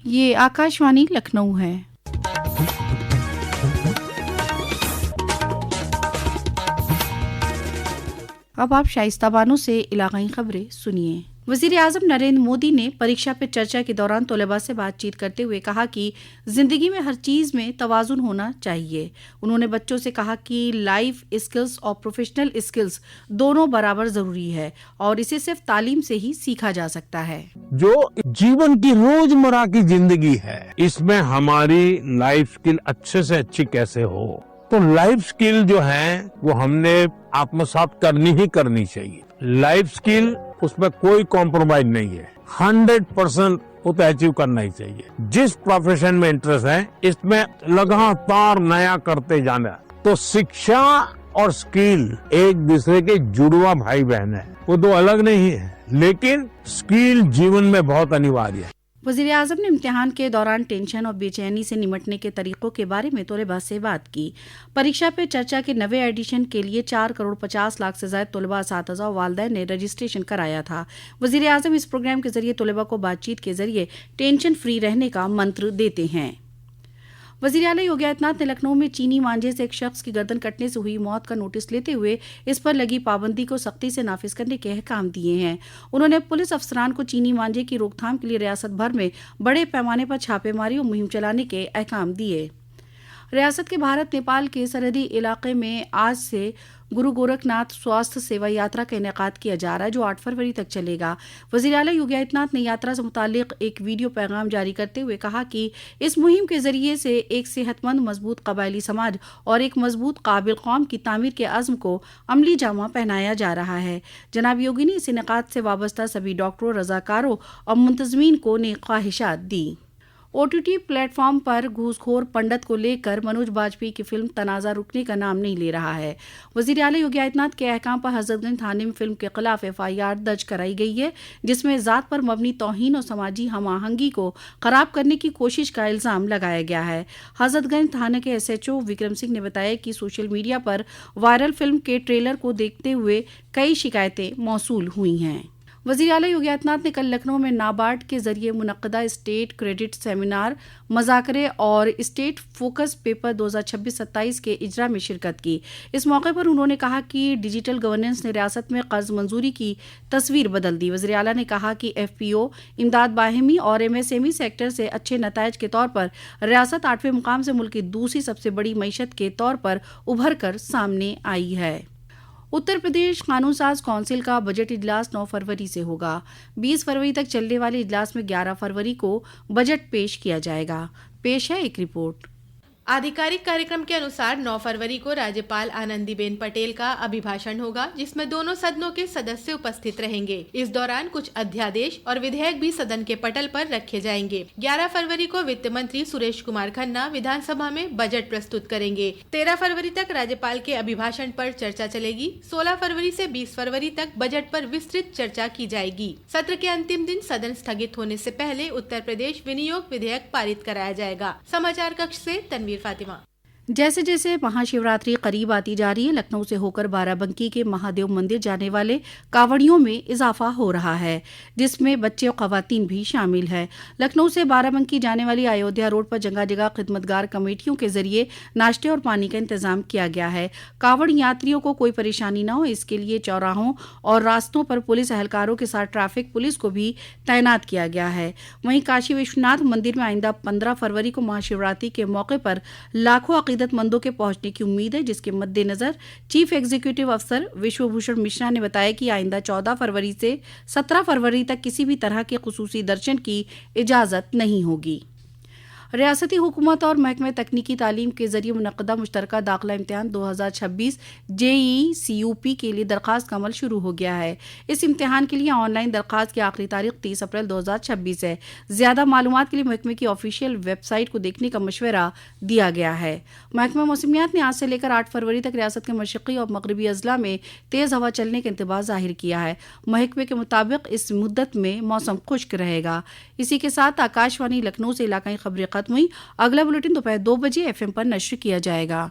ये आकाशवाणी लखनऊ है। अब आप शाइस्ता बानो से इलाकाई खबरें सुनिए। वज़ीर आज़म नरेंद्र मोदी ने परीक्षा पे चर्चा के दौरान तलबा से बातचीत करते हुए कहा कि जिंदगी में हर चीज़ में तवाज़ुन होना चाहिए। उन्होंने बच्चों से कहा कि लाइफ स्किल्स और प्रोफेशनल स्किल्स दोनों बराबर जरूरी है और इसे सिर्फ तालीम से ही सीखा जा सकता है। जो जीवन की रोजमर्रा की जिंदगी है, इसमें हमारी लाइफ स्किल अच्छे से अच्छी कैसे हो, तो लाइफ स्किल जो है वो हमने आत्मसात करनी ही करनी चाहिए। लाइफ स्किल उसमें कोई कॉम्प्रोमाइज नहीं है, 100% वो तो अचीव करना ही चाहिए। जिस प्रोफेशन में इंटरेस्ट है इसमें लगातार नया करते जाना। तो शिक्षा और स्किल एक दूसरे के जुड़वा भाई बहन है, वो दो अलग नहीं है, लेकिन स्किल जीवन में बहुत अनिवार्य है। वज़ीर आज़म ने इम्तिहान के दौरान टेंशन और बेचैनी से निमटने के तरीकों के बारे में तलबा से बात की। परीक्षा पे चर्चा के नवे एडिशन के लिए 4,50,00,000 से ज्यादा तलबा, असातिज़ा और वालिदैन ने रजिस्ट्रेशन कराया था। वज़ीर आज़म इस प्रोग्राम के जरिए तलबा को बातचीत के जरिए टेंशन फ्री रहने का मंत्र देते हैं। वज़ीर आला योगी आदित्यनाथ ने लखनऊ में चीनी मांझे से एक शख्स की गर्दन कटने से हुई मौत का नोटिस लेते हुए इस पर लगी पाबंदी को सख्ती से नाफिज करने के अहकाम दिए हैं। उन्होंने पुलिस अफसरान को चीनी मांझे की रोकथाम के लिए रियासत भर में बड़े पैमाने पर छापेमारी और मुहिम चलाने के अहकाम दिए। रियासत के भारत नेपाल के सरहदी इलाके में आज से गुरु गोरखनाथ स्वास्थ्य सेवा यात्रा का इनेकाद किया जा रहा है, जो 8 फरवरी तक चलेगा। वज़ीर आला योगी आदित्यनाथ ने यात्रा से मुतालिक एक वीडियो पैगाम जारी करते हुए कहा कि इस मुहिम के जरिए से एक सेहतमंद मजबूत कबायली समाज और एक मजबूत काबिल कौम की तामीर के अज़्म को अमली जामा पहनाया जा रहा है। जनाब योगी ने इस इनेकाद से वाबस्ता सभी डॉक्टरों, रजाकारों और मुंतज़मीन को नेक ख्वाहिशात दी। OTT प्लेटफॉर्म पर घूसखोर पंडित को लेकर मनोज बाजपेयी की फिल्म तनाज़ा रुकने का नाम नहीं ले रहा है। वज़ीर आला योगी आदित्यनाथ के अहकाम पर हज़रतगंज थाने में फिल्म के खिलाफ FIR दर्ज कराई गई है, जिसमें ज़ात पर मबनी तौहीन और समाजी हम-आहंगी को खराब करने की कोशिश का इल्ज़ाम लगाया गया है। हज़रतगंज थाने के SHO विक्रम सिंह ने बताया कि सोशल मीडिया पर वायरल फिल्म के ट्रेलर को देखते हुए कई शिकायतें मौसूल हुई हैं। वज़ीर आला योगी आदित्यनाथ ने कल लखनऊ में नाबार्ड के जरिए मुनक्कदा स्टेट क्रेडिट सेमिनार, मज़ाकरे और स्टेट फोकस पेपर 2026-27 के इजरा में शिरकत की। इस मौके पर उन्होंने कहा कि डिजिटल गवर्नेंस ने रियासत में कर्ज मंजूरी की तस्वीर बदल दी। वज़ीर आला ने कहा कि FPO, इमदाद बाहिमी और MSME सेक्टर से अच्छे नतायज के तौर पर रियासत 8वें मुकाम से मुल्क की दूसरी सबसे बड़ी मईशत के तौर पर उभर कर सामने आई है। उत्तर प्रदेश कानून साज काउंसिल का बजट इजलास 9 फरवरी से होगा। 20 फरवरी तक चलने वाले इजलास में 11 फरवरी को बजट पेश किया जाएगा। पेश है एक रिपोर्ट। आधिकारिक कार्यक्रम के अनुसार 9 फरवरी को राज्यपाल आनंदीबेन पटेल का अभिभाषण होगा, जिसमें दोनों सदनों के सदस्य उपस्थित रहेंगे। इस दौरान कुछ अध्यादेश और विधेयक भी सदन के पटल पर रखे जाएंगे। 11 फरवरी को वित्त मंत्री सुरेश कुमार खन्ना विधानसभा में बजट प्रस्तुत करेंगे। 13 फरवरी तक राज्यपाल के अभिभाषण पर चर्चा चलेगी। 16 फरवरी से 20 फरवरी तक बजट पर विस्तृत चर्चा की जाएगी। सत्र के अंतिम दिन सदन स्थगित होने से पहले उत्तर प्रदेश विनियोग विधेयक पारित कराया जाएगा। समाचार कक्ष से तनवीर फातिमा। जैसे जैसे महाशिवरात्रि करीब आती जा रही है, लखनऊ से होकर बाराबंकी के महादेव मंदिर जाने वाले कांवड़ियों में इजाफा हो रहा है, जिसमें बच्चे और खवातीन भी शामिल है। लखनऊ से बाराबंकी जाने वाली अयोध्या रोड पर जगह जगह खिदमतगार कमेटियों के जरिए नाश्ते और पानी का इंतजाम किया गया है। कांवड़ यात्रियों को कोई परेशानी न हो, इसके लिए चौराहों और रास्तों पर पुलिस एहलकारों के साथ ट्रैफिक पुलिस को भी तैनात किया गया है। वहीं काशी विश्वनाथ मंदिर में आइंदा 15 फरवरी को महाशिवरात्रि के मौके पर लाखों अकीदतमंदों के पहुंचने की उम्मीद है, जिसके मद्देनजर चीफ एग्जीक्यूटिव अफसर विश्वभूषण मिश्रा ने बताया कि आइंदा 14 फरवरी से 17 फरवरी तक किसी भी तरह के खुसूसी दर्शन की इजाजत नहीं होगी। रियासती हुकूमत और महकमे तकनीकी तालीम के जरिए मुनक्कदा मुश्तरका दाखिला इम्तिहान 2026 JEE CUP के लिए दरखास्त का अमल शुरू हो गया है। इस इम्तिहान के लिए ऑनलाइन दरखास्त की आखिरी तारीख 30 अप्रैल 2026 है। ज्यादा मालूमात के लिए महकमे की ऑफिशियल वेबसाइट को देखने का मशवरा दिया गया है। महकमा मौसमियात ने आज से लेकर 8 फरवरी तक रियासत के मशरक़ी और मगरबी अजला में तेज हवा चलने का इंतबाह जाहिर किया है। महकमे के मुताबिक इस मुद्दत में मौसम खुश्क रहेगा। इसी के साथ आकाशवाणी लखनऊ से इलाकाई खबरें खत्म हुई। अगला बुलेटिन दोपहर 2 बजे FM पर नश्र किया जाएगा।